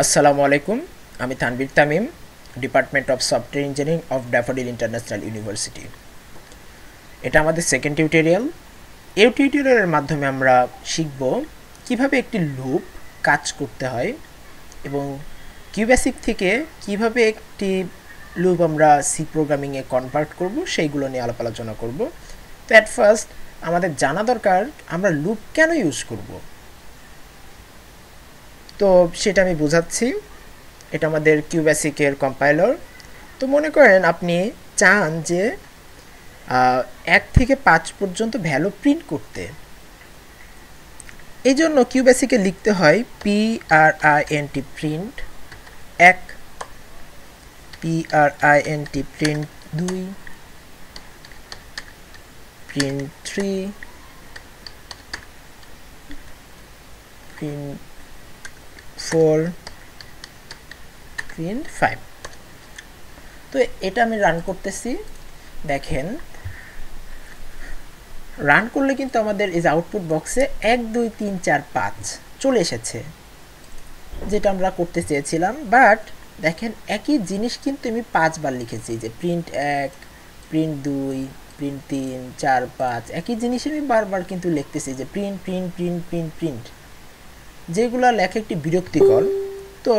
আসসালামু আলাইকুম। আমি Tanvir Tamim, department of software engineering of daffodil international university. এটা আমাদের সেকেন্ড টিউটোরিয়াল। এই টিউটোরিয়ালের মাধ্যমে আমরা শিখব কিভাবে একটি লুপ কাজ করতে হয় এবং কিউবেসিক থেকে কিভাবে একটি লুপ আমরা সি প্রোগ্রামিংয়ে কনভার্ট করব সেইগুলো নিয়ে আলাপ আলোচনা করব। তো অ্যাট ফার্স্ট আমাদের জানা দরকার আমরা লুপ কেন ইউজ করব। তো সেটা আমি বোঝাচ্ছি। এটা আমাদের কিউবেসিকের কম্পাইলার। তো মনে করেন আপনি চান যে 1 থেকে 5 পর্যন্ত ভ্যালু প্রিন্ট করতে। এই জন্য কিউবেসিকে লিখতে হয় PRINT print 1, PRINT print 2, print 3, print 4, print 5। তো এটা আমি রান করতেছি। দেখেন রান করলে কিন্তু আমাদের এই যে আউটপুট বক্সে 1 2 3 4 5 চলে এসেছে, যেটা আমরা করতে চেয়েছিলাম। বাট দেখেন একই জিনিস কিন্তু আমি 5 বার লিখেছি, যে প্রিন্ট 1, প্রিন্ট 2, প্রিন্ট 3 4 5 একই জিনিস আমি বারবার কিন্তু লিখতেছি, যে print print print print print, যেগুলো লেখা একটি বিরক্তিকর। তো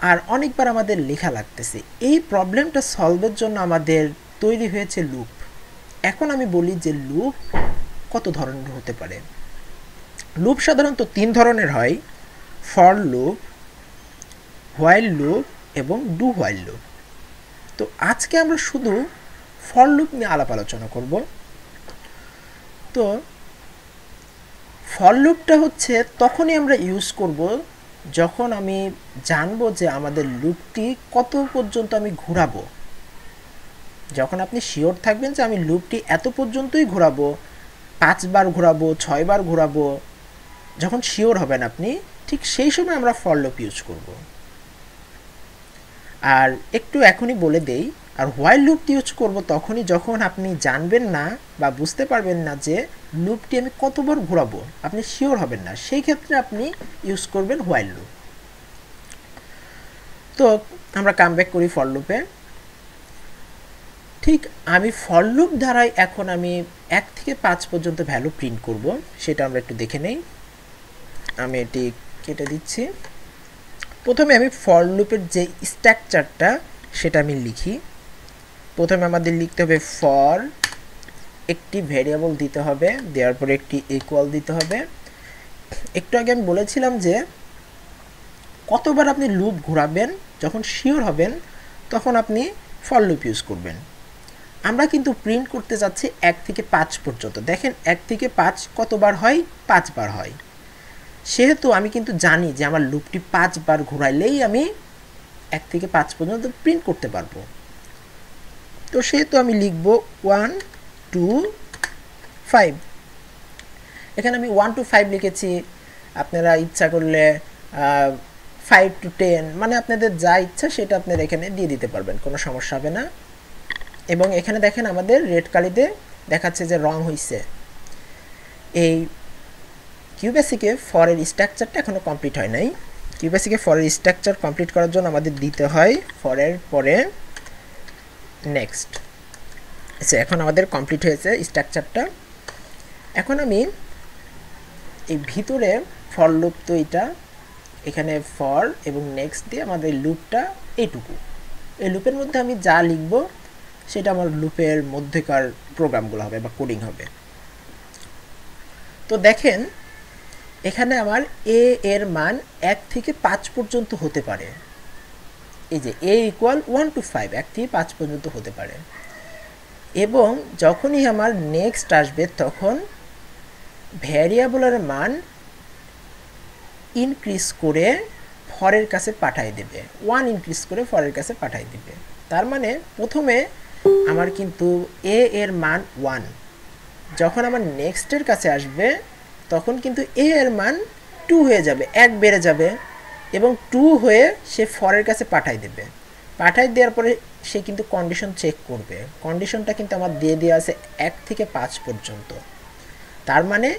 আর অনেকবার আমাদের লেখা লাগতেছে। এই প্রবলেমটা সলভের জন্য আমাদের তৈরি হয়েছে লুপ। এখন আমি বলি যে লুপ কত ধরনের হতে পারে। লুপ সাধারণত 3 ধরনের হয়: ফর লুপ, হোয়াইল লুপ এবং ডু হোয়াইল লুপ। তো আজকে আমরা শুধু ফর লুপ নিয়ে আলাপ আলোচনা করব। তো ফর লুপটা হচ্ছে তখনই আমরা ইউজ করব যখন আমি জানবো যে আমাদের লুপটি কত পর্যন্ত আমি ঘোরাবো। যখন আপনি শিওর থাকবেন যে আমি লুপটি এত পর্যন্তই ঘোরাবো, 5 বার ঘোরাবো, 6 বার ঘোরাবো, যখন শিওর হবেন আপনি, ঠিক সেই সময় আমরা ফর লুপ ইউজ করব। আর একটু এখনই বলে দেই, আর হোয়াইল লুপটি ইউজ করব তখনই যখন আপনি জানবেন না বা বুঝতে পারবেন না যে লুপটি আমি কতবার ঘোরাবো, আপনি শিওর হবেন না, সেই ক্ষেত্রে আপনি ইউজ করবেন হোয়াইল লুপ। তো আমরা কাম ব্যাক করি ফর লুপে। ঠিক আমি ফর লুপ দ্বারাই এখন আমি 1 থেকে 5 পর্যন্ত ভ্যালু প্রিন্ট করব, সেটা আমরা একটু দেখে নেই। আমি এটি কেটে দিচ্ছি। প্রথমে আমি ফর লুপের যে স্ট্রাকচারটা সেটা আমি লিখি। প্রথমে আমাদের লিখতে হবে ফর, একটি ভেরিয়েবল দিতে হবে, দেওয়ার পরে একটি ইকুয়াল দিতে হবে। একটু আগে আমি বলেছিলাম যে কতবার আপনি লুপ ঘোরাবেন, যখন শিওর হবেন তখন আপনি ফর লুপ ইউজ করবেন। আমরা কিন্তু প্রিন্ট করতে যাচ্ছি 1 থেকে 5 পর্যন্ত। দেখেন 1 থেকে 5 কতবার হয়? 5 বার হয়। সেহেতু আমি কিন্তু জানি যে আমার লুপটি 5 বার ঘোরাইলেই আমি 1 থেকে 5 পর্যন্ত প্রিন্ট করতে পারবো। তো সেহেতু আমি লিখব 1 2 5। এখানে আমি 1 to 5 লিখেছি। আপনারা ইচ্ছা করলে 5 to 10, মানে আপনাদের যা ইচ্ছা সেটা আপনারা এখানে দিয়ে দিতে পারবেন, কোনো সমস্যা হবে না। এবং এখানে দেখেন আমাদের রেড কালিতে দেখাচ্ছে যে রং হয়েছে। এই কিউবেসিকে ফরের স্ট্রাকচারটা এখনও কমপ্লিট হয় নাই। কিউবেসিকে ফরের স্ট্রাকচার কমপ্লিট করার জন্য আমাদের দিতে হয় ফরের পরে নেক্সট। আচ্ছা, এখন আমাদের কমপ্লিট হয়েছে স্ট্রাকচারটা। এখন আমি এই ভিতরে ফর লুপ, তো এটা এখানে ফর এবং নেক্সট দিয়ে আমাদের লুপটা এইটুকু। এই লুপের মধ্যে আমি যা লিখব সেটা আমার লুপের মধ্যেকার প্রোগ্রামগুলো হবে বা কোডিং হবে। তো দেখেন এখানে আমার এ এর মান 1 থেকে 5 পর্যন্ত হতে পারে। এই যে a ইকুয়াল 1 to 5, 1 থেকে 5 পর্যন্ত হতে পারে। এবং যখনই আমার নেক্সট আসবে তখন ভ্যারিয়েবলের মান ইনক্রিজ করে ফরের কাছে পাঠাই দেবে, 1 ইনক্রিজ করে ফরের কাছে পাঠাই দেবে। তার মানে প্রথমে আমার কিন্তু a এর মান 1, যখন আমার নেক্সটের কাছে আসবে তখন কিন্তু a এর মান 2 হয়ে যাবে, 1 বেড়ে যাবে এবং 2 হয়ে সে ফরের কাছে পাঠাই দেবে। পাঠাই দেওয়ার পরে সে কিন্তু কন্ডিশন চেক করবে। কন্ডিশনটা কিন্তু আমার দিয়ে দেওয়া আছে 1 থেকে 5 পর্যন্ত। তার মানে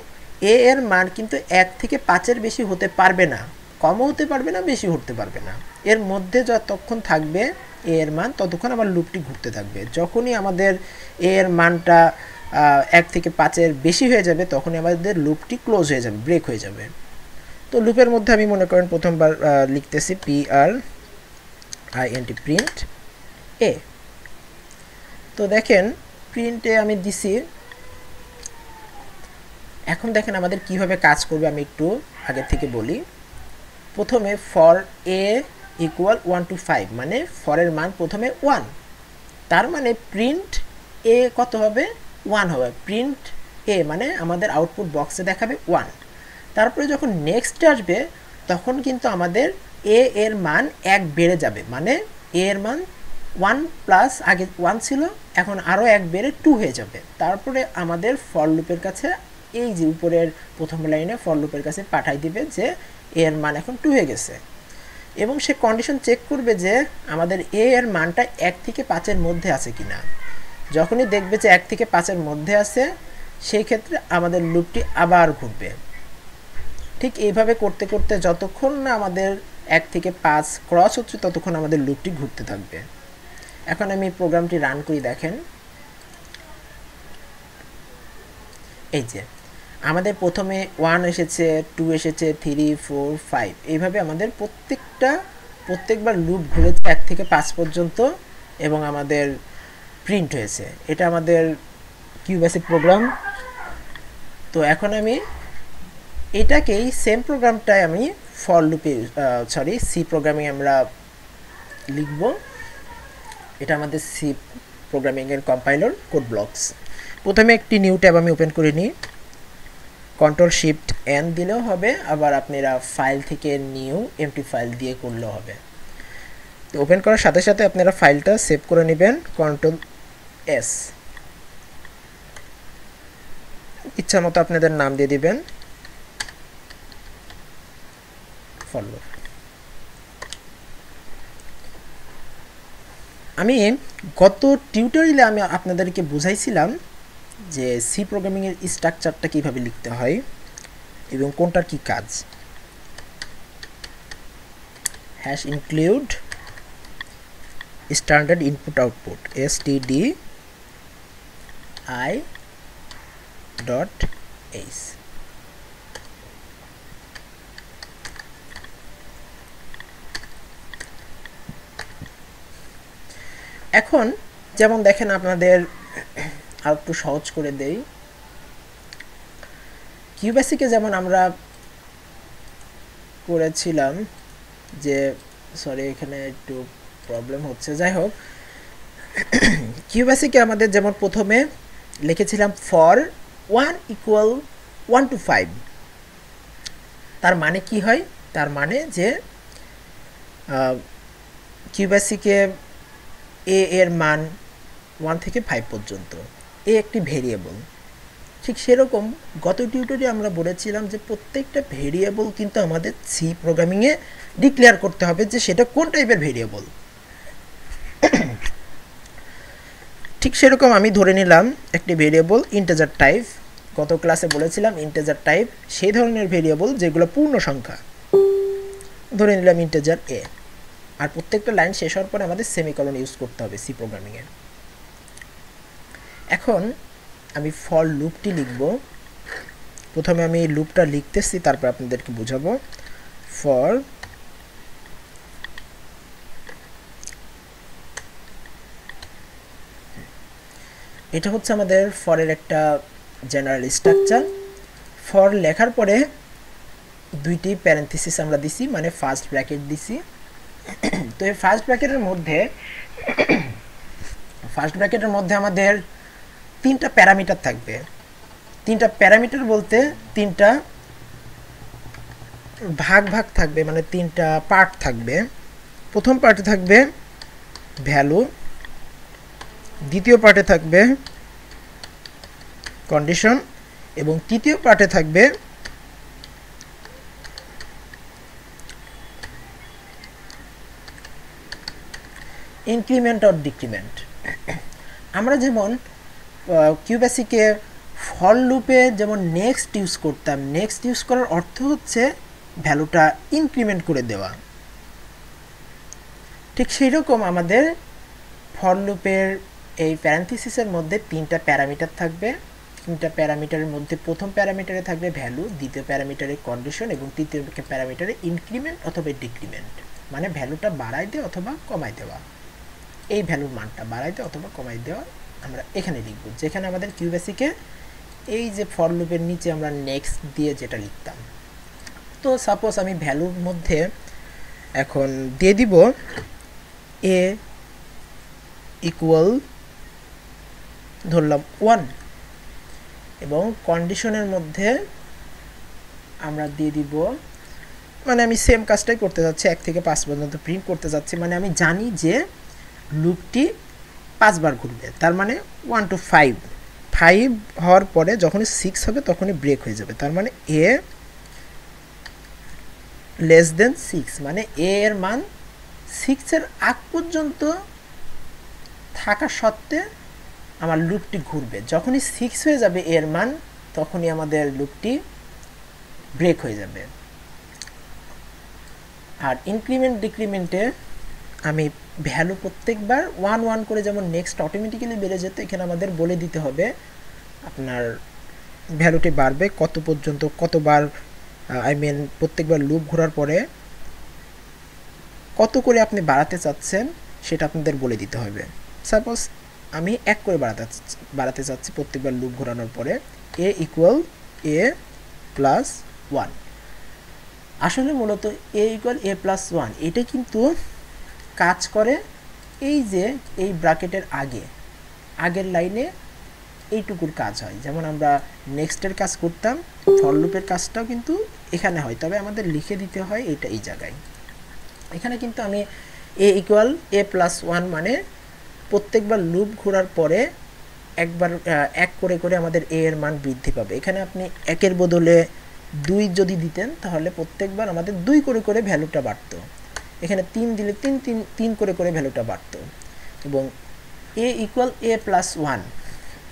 এ এর মান কিন্তু 1 থেকে 5 এর বেশি হতে পারবে না। কমও হতে পারবে না, বেশি হতে পারবে না। এর মধ্যে যতক্ষণ থাকবে এ এর মান, ততক্ষণ আমার লুপটি ঘুরতে থাকবে। যখনই আমাদের এ এর মানটা 1 থেকে 5-এর বেশি হয়ে যাবে, তখনই আমাদের লুপটি ক্লোজ হয়ে যাবে, ব্রেক হয়ে যাবে। তো লুপের মধ্যে আমি মনে করেন প্রথমবার লিখতেছি print প্রিন্ট এ। তো দেখেন প্রিন্টে আমি দিছি। এখন দেখেন আমাদের কিভাবে কাজ করবে আমি একটু আগে থেকে বলি। প্রথমে ফর এ ইকুয়াল 1 to 5, মানে ফরের মান প্রথমে 1, তার মানে প্রিন্ট এ কত হবে? 1 হবে। প্রিন্ট এ মানে আমাদের আউটপুট বক্সে দেখাবে 1। তারপরে যখন নেক্সট আসবে তখন কিন্তু আমাদের এ এর মান 1 বেড়ে যাবে, মানে এ এর মান 1 প্লাস আগে 1 ছিল, এখন আরও 1 বেড়ে 2 হয়ে যাবে। তারপরে আমাদের ফর লুপের কাছে এই যে উপরের প্রথম লাইনে ফর লুপের কাছে পাঠাই দিবে যে এ এর মান এখন 2 হয়ে গেছে, এবং সে কন্ডিশন চেক করবে যে আমাদের এ এর মানটা 1 থেকে 5-এর মধ্যে আছে কিনা। যখনই দেখবে যে 1 থেকে 5-এর মধ্যে আছে, সেই ক্ষেত্রে আমাদের লুপটি আবার ঘুরবে। ঠিক এইভাবে করতে করতে যতক্ষণ না আমাদের 1 থেকে 5 ক্রস হচ্ছে, ততক্ষণ আমাদের লুপটি ঘুরতে থাকবে। এখন আমি প্রোগ্রামটি রান করি, দেখেন এই যে আমাদের প্রথমে 1 এসেছে, 2 এসেছে, 3, 4, 5, এইভাবে আমাদের প্রত্যেকবার লুপ ঘুরেছে 1 থেকে 5 পর্যন্ত, এবং আমাদের প্রিন্ট হয়েছে। এটা আমাদের কিউবেসিক প্রোগ্রাম। তো এখন আমি এটাকেই সেম প্রোগ্রামটাই আমি ফর লুপে সি প্রোগ্রামিং আমরা লিখব। এটা আমাদের সি প্রোগ্রামিংয়ের কম্পাইলার কোড ব্লকস। প্রথমে একটি নিউ ট্যাব আমি ওপেন করে নিই, Ctrl+Shift+N দিলেও হবে, আবার আপনারা ফাইল থেকে নিউ এমটি ফাইল দিয়ে করলেও হবে। তো ওপেন করার সাথে সাথে আপনারা ফাইলটা সেভ করে নেবেন, Ctrl+S, ইচ্ছা মতো আপনাদের নাম দিয়ে দিবেন ফলো। আমি গত টিউটোরিয়ালে আমি আপনাদেরকে বুঝাইছিলাম যে সি প্রোগ্রামিংয়ের স্ট্রাকচারটা কীভাবে লিখতে হয় এবং কোনটার কি কাজ। #include standard input output stdi.h। এখন যেমন দেখেন আপনাদের আর একটু সহজ করে দেই। কিউবেসিকে যেমন আমরা করেছিলাম যে, সরি এখানে একটু প্রবলেম হচ্ছে, যাই হোক, কিউবেসিকে আমাদের যেমন প্রথমে লিখেছিলাম ফর 1 ইকুয়াল 1 to 5। তার মানে কি হয়? তার মানে যে কিউবেসিকে এ এর মান 1 থেকে 5 পর্যন্ত, এ একটি ভেরিয়েবল। ঠিক সেরকম গত টিউটোরিয়ালে আমরা বলেছিলাম যে প্রত্যেকটা ভেরিয়েবল কিন্তু আমাদের সি প্রোগ্রামিংয়ে ডিক্লেয়ার করতে হবে যে সেটা কোন টাইপের ভেরিয়েবল। ঠিক সেরকম আমি ধরে নিলাম একটি ভেরিয়েবল ইন্টিজার টাইপ। গত ক্লাসে বলেছিলাম ইন্টিজার টাইপ সেই ধরনের ভেরিয়েবল যেগুলো পূর্ণ সংখ্যা। ধরে নিলাম ইন্টিজার এ, আর প্রত্যেকটা লাইন শেষ হওয়ার পরে আমাদের সেমিকলন ইউজ করতে হবে সি প্রোগ্রামিংয়ে। এখন আমি ফর লুপটি লিখব। প্রথমে আমি লুপটা লিখতেছি, তারপর আপনাদেরকে বোঝাবো। ফর এটা হচ্ছে আমাদের ফরের একটা জেনারেল স্ট্রাকচার। ফর লেখার পরে দুইটি প্যারেনথেসিস আমরা দিছি, মানে ফার্স্ট ব্র্যাকেট দিছি। তো এই ফার্স্ট ব্র্যাকেটের মধ্যে আমাদের 3টা প্যারামিটার থাকবে। 3টা প্যারামিটার বলতে 3টা ভাগ থাকবে, মানে 3টা পার্ট থাকবে। প্রথম পার্টে থাকবে ভ্যালু, দ্বিতীয় পার্টে থাকবে কন্ডিশন, এবং তৃতীয় পার্টে থাকবে ইনক্রিমেন্ট অর ডিক্রিমেন্ট। আমরা যেমন কিউবেসিকে ফর লুপে যেমন নেক্সট ইউজ করতাম, নেক্সট ইউজ করার অর্থ হচ্ছে ভ্যালুটা ইনক্রিমেন্ট করে দেওয়া। ঠিক সেই রকম আমাদের ফর লুপের এই প্যারেনথিসিসের মধ্যে 3টা প্যারামিটার থাকবে। 3টা প্যারামিটারের মধ্যে প্রথম প্যারামিটারে থাকবে ভ্যালু, দ্বিতীয় প্যারামিটারে কন্ডিশন এবং তৃতীয় প্যারামিটারে ইনক্রিমেন্ট অথবা ডিক্রিমেন্ট, মানে ভ্যালুটা বাড়াই দেওয়া অথবা কমাই দেওয়া। এই ভ্যালুর মানটা বাড়াই দেওয়া অথবা কমাই দেওয়া আমরা এখানে লিখব, যেখানে আমাদের কিউবেসিকে এই যে ফর লুপের নিচে আমরা নেক্সট দিয়ে যেটা লিখতাম। তো সাপোজ আমি ভ্যালুর মধ্যে এখন দিয়ে দিব এ ইকুয়াল ধরলাম 1 এবং কন্ডিশনের মধ্যে আমরা দিয়ে দিব, মানে আমি সেম কাজটাই করতে যাচ্ছি, 1 থেকে 5 পর্যন্ত প্রিন্ট করতে যাচ্ছি। মানে আমি জানি যে লুপটি 5 বার ঘুরবে, তার মানে 1 to 5 হওয়ার পরে যখনই 6 হবে তখনই ব্রেক হয়ে যাবে। তার মানে এ লেস দেন 6, মানে এ এর মান 6 এর আগ পর্যন্ত থাকা সত্ত্বে আমার লুপটি ঘুরবে। যখনই 6 হয়ে যাবে এর মান, তখনই আমাদের লুপটি ব্রেক হয়ে যাবে। আর ইনক্রিমেন্ট ডিক্রিমেন্টে আমি ভ্যালু প্রত্যেকবার 1 1 করে যেমন নেক্সট অটোমেটিক্যালি বেড়ে যেত, এখানে আমাদের বলে দিতে হবে আপনার ভ্যালুটি বাড়বে কত পর্যন্ত, কতবার, প্রত্যেকবার লুপ ঘোরার পরে কত করে আপনি বাড়াতে চাচ্ছেন সেটা আপনাদের বলে দিতে হবে। সাপোজ আমি 1 করে বাড়াতে চাচ্ছি প্রত্যেকবার লুপ ঘোরানোর পরে, এ ইকুয়াল এ প্লাস 1। আসলে মূলত এ ইকুয়াল এ প্লাস 1 এটা কিন্তু কাজ করে এই যে এই ব্র্যাকেটের আগের লাইনে এইটুকুর কাজ হয়। যেমন আমরা নেক্সটের কাজ করতাম, ফর লুপের কাজটাও কিন্তু এখানে হয়, তবে আমাদের লিখে দিতে হয় এটা এই জায়গায়। এখানে কিন্তু আমি এ ইকুয়াল এ প্লাস 1 মানে প্রত্যেকবার লুপ ঘোরার পরে একবার 1 করে করে আমাদের এ এর মান বৃদ্ধি পাবে। এখানে আপনি 1-এর বদলে 2 যদি দিতেন তাহলে প্রত্যেকবার আমাদের 2 করে করে ভ্যালুটা বাড়তো। এখানে 3 দিলে 3 করে করে ভ্যালুটা বাড়তো। এবং এ ইকুয়াল এ প্লাস 1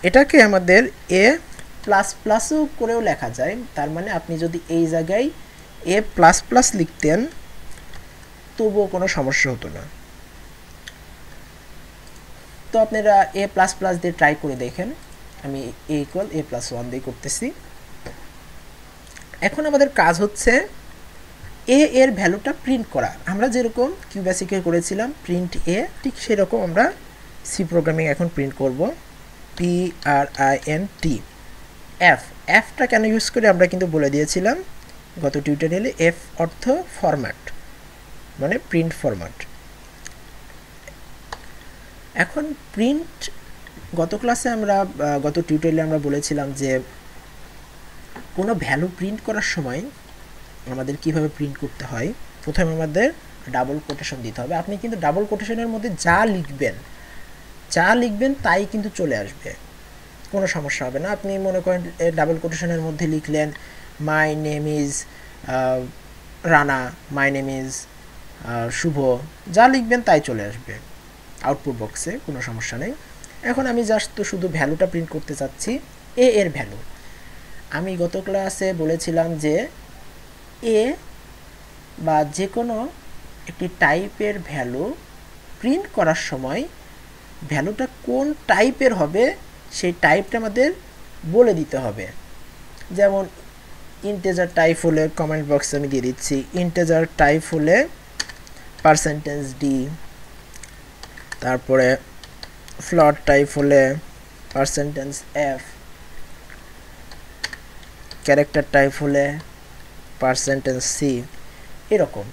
এটাকে আমাদের এ প্লাস প্লাসও করেও লেখা যায়। তার মানে আপনি যদি এই জায়গায় এ প্লাস প্লাস লিখতেন তবুও কোনো সমস্যা হতো না। তো আপনারা এ প্লাস প্লাস দিয়ে ট্রাই করে দেখেন। আমি এ ইকুয়াল এ প্লাস 1 দিয়ে করতেছি। এখন আমাদের কাজ হচ্ছে এ এর ভ্যালুটা প্রিন্ট করা। আমরা যেরকম কিউবেসিকে করেছিলাম প্রিন্ট এ, ঠিক সেরকম আমরা সি প্রোগ্রামিং এখন প্রিন্ট করব। PRINT এফটা কেন ইউজ করে আমরা কিন্তু বলে দিয়েছিলাম গত টিউটোরিয়ালে। এফ অর্থ ফরম্যাট, মানে প্রিন্ট ফরম্যাট। এখন প্রিন্ট, গত টিউটোরিয়ালে আমরা বলেছিলাম যে কোনো ভ্যালু প্রিন্ট করার সময় আমাদের কিভাবে প্রিন্ট করতে হয়। প্রথমে আমাদের ডাবল কোটেশন দিতে হবে। আপনি কিন্তু ডাবল কোটেশনের মধ্যে যা লিখবেন তাই কিন্তু চলে আসবে, কোনো সমস্যা হবে না। আপনি মনে করেন ডাবল কোটেশনের মধ্যে লিখলেন my name is Rana, my name is Shubho, যা লিখবেন তাই চলে আসবে আউটপুট বক্সে, কোনো সমস্যা নেই। এখন আমি জাস্ট তো শুধু ভ্যালুটা প্রিন্ট করতে চাচ্ছি, এ এর ভ্যালু। আমি গত ক্লাসে বলেছিলাম যে এ বা যে কোনো একটি টাইপের ভ্যালু প্রিন্ট করার সময় ভ্যালুটা কোন টাইপের হবে সেই টাইপটা আমাদের বলে দিতে হবে। যেমন ইন্টিজার টাইপ হলে কমেন্ট বক্সে আমি দিয়ে দিচ্ছি, ইন্টিজার টাইপ হলে %d, তারপরে ফ্লোট টাইপ হলে %f, ক্যারেক্টার টাইপ হলে %c, এরকম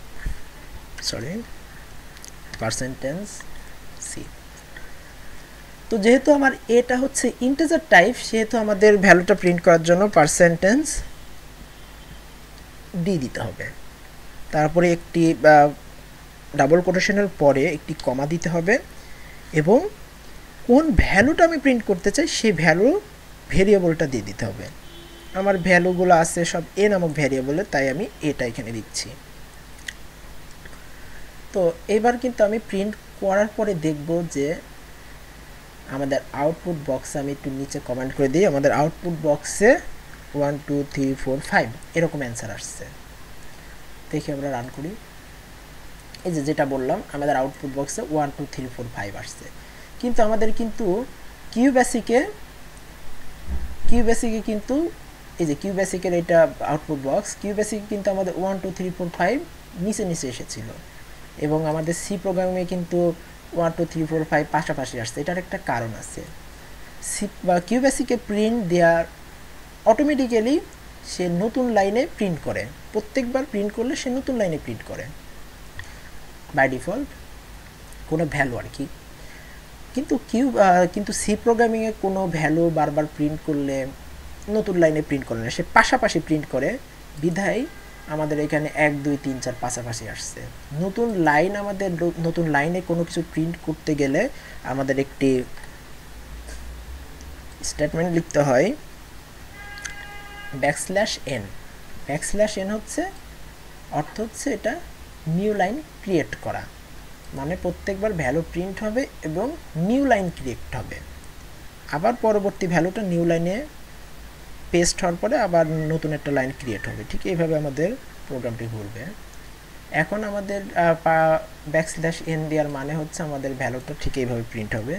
%c। তো যেহেতু আমার এটা হচ্ছে ইন্টিজার টাইপ, সেহেতু আমাদের ভ্যালুটা প্রিন্ট করার জন্য %d দিতে হবে। তারপরে একটি ডাবল কোটেশনের পরে একটি কমা দিতে হবে এবং কোন ভ্যালুটা আমি প্রিন্ট করতে চাই সেই ভেরিয়েবলটা দিয়ে দিতে হবে। আমার ভ্যালুগুলো আছে সব এ নামক ভ্যারিয়েবলে, তাই আমি এটা এখানে দিচ্ছি। তো এবার কিন্তু আমি প্রিন্ট করার পরে দেখব যে আমাদের আউটপুট বক্সে, আমি একটু নিচে কমেন্ট করে দিই, আমাদের আউটপুট বক্সে 1 2 3 4 5 এরকম অ্যান্সার আসছে। দেখে আমরা রান করি, এই যে যেটা বললাম আমাদের আউটপুট বক্সে 1 2 3 4 5 আসছে, কিন্তু আমাদের কিন্তু কিউবেসিকে কিন্তু এই যে কিউবেসিকের এটা আউটপুট বক্স, কিউবেসিকে কিন্তু আমাদের 1 2 3 4 5 নিচে নিচে এসেছিল, এবং আমাদের সি প্রোগ্রামে কিন্তু 1 2 3 4 5 পাশাপাশি আসছে। এটার একটা কারণ আছে, সি বা কিউবেসিকে প্রিন্ট দেওয়ার অটোমেটিক্যালি সে নতুন লাইনে প্রিন্ট করে, প্রত্যেকবার প্রিন্ট করলে সে নতুন লাইনে প্রিন্ট করে বাই ডিফল্ট কোনো ভ্যালু আর কি। কিন্তু সি প্রোগ্রামিংয়ে কোনো ভ্যালু বারবার প্রিন্ট করলে নতুন লাইনে প্রিন্ট করে না, সে পাশাপাশি প্রিন্ট করে, বিধায় আমাদের এখানে 1 2 3 4 পাশাপাশি আসছে। নতুন লাইনে কোনো কিছু প্রিন্ট করতে গেলে আমাদের একটি স্টেটমেন্ট লিখতে হয় \n। \n হচ্ছে অর্থ হচ্ছে এটা নিউ লাইন ক্রিয়েট করা, মানে প্রত্যেকবার ভ্যালু প্রিন্ট হবে এবং নিউ লাইন ক্রিয়েট হবে, আবার পরবর্তী ভ্যালুটা নিউ লাইনে পেস্ট হওয়ার পরে আবার নতুন একটা লাইন ক্রিয়েট হবে। ঠিক এইভাবে আমাদের প্রোগ্রামটি ঘুরবে। এখন আমাদের \n দেওয়ার মানে হচ্ছে আমাদের ভ্যালুটা ঠিক এইভাবে প্রিন্ট হবে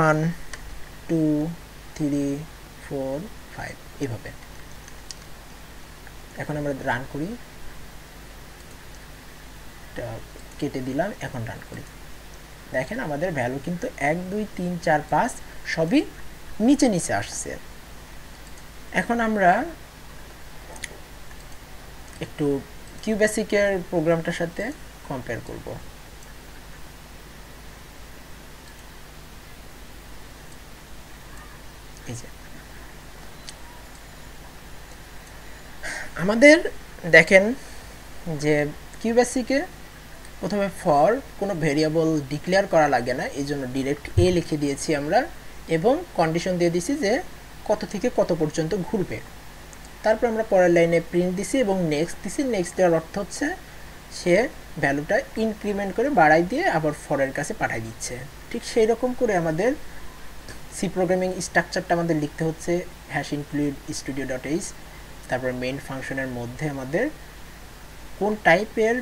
1 2 3 4 5 এইভাবে। এখন আমরা রান করি, কেটে দিলাম, এখন রান করি, দেখেন আমাদের ভ্যালু কিন্তু 1 2 3 4 5 সবই নিচে নিচে আসছে। এখন আমরা একটু কিউবেসিকের প্রোগ্রামটার সাথে কম্পেয়ার করব। এই যে আমাদের দেখেন যে কিউবেসিকে প্রথমে ফর কোনো ভেরিয়েবল ডিক্লেয়ার করা লাগে না, এই জন্য ডিরেক্ট এ লিখে দিয়েছি আমরা, এবং কন্ডিশন দিয়ে দিছি যে কত থেকে কত পর্যন্ত ঘুরবে। তারপর আমরা পরের লাইনে প্রিন্ট দিছি এবং নেক্সট দিছি। নেক্সট দেওয়ার অর্থ হচ্ছে সে ভ্যালুটা ইনক্রিমেন্ট করে বাড়াই দিয়ে আবার ফরের কাছে পাঠিয়ে দিচ্ছে। ঠিক সেই রকম করে আমাদের সি প্রোগ্রামিং স্ট্রাকচারটা আমাদের লিখতে হচ্ছে #include studio.h। তারপর মেইন ফাংশনের মধ্যে আমাদের কোন টাইপের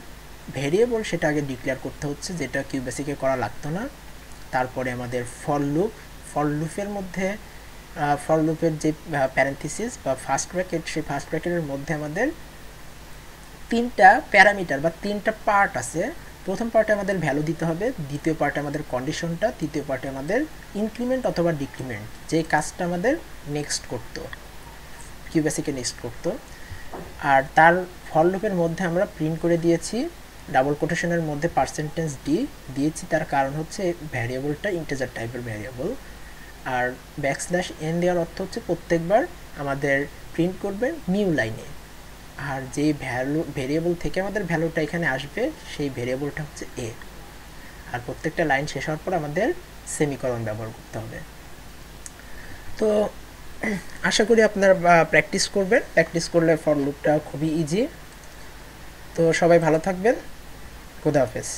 ভেরিয়েবল সেটা আগে ডিক্লেয়ার করতে হচ্ছে, যেটা কিউবেসিকে করা লাগতো না। তারপরে আমাদের ফর লুপের মধ্যে ফর লুপের যে প্যারেন্থিসিস বা ফার্স্ট ব্র্যাকেট, সেই ফার্স্ট ব্র্যাকেটের মধ্যে আমাদের 3টা প্যারামিটার বা 3টা পার্ট আছে। প্রথম পার্টে আমাদের ভ্যালু দিতে হবে, দ্বিতীয় পার্টে আমাদের কন্ডিশনটা, তৃতীয় পার্টে আমাদের ইনক্রিমেন্ট অথবা ডিক্রিমেন্ট, যে কাজটা আমাদের নেক্সট করতো, কিউবেসিকে নেক্সট করতো। আর তার ফর লুপের মধ্যে আমরা প্রিন্ট করে দিয়েছি ডাবল কোটেশনের মধ্যে %d দিয়েছি, তার কারণ হচ্ছে ভ্যারিয়েবলটা ইন্টিজার টাইপের ভ্যারিয়েবল। আর \n দেওয়ার অর্থ হচ্ছে প্রত্যেকবার আমাদের প্রিন্ট করবে নিউ লাইনে, আর যে ভেরিয়েবল থেকে আমাদের ভ্যালুটা এখানে আসবে সেই ভেরিয়েবলটা হচ্ছে a। আর প্রত্যেকটা লাইন শেষ হওয়ার পর আমাদের সেমিকলন ব্যবহার করতে হবে। তো আশা করি আপনারা প্র্যাকটিস করবেন, প্র্যাকটিস করলে ফর লুপটা খুবই ইজি। তো সবাই ভালো থাকবেন, খুদা হাফেজ।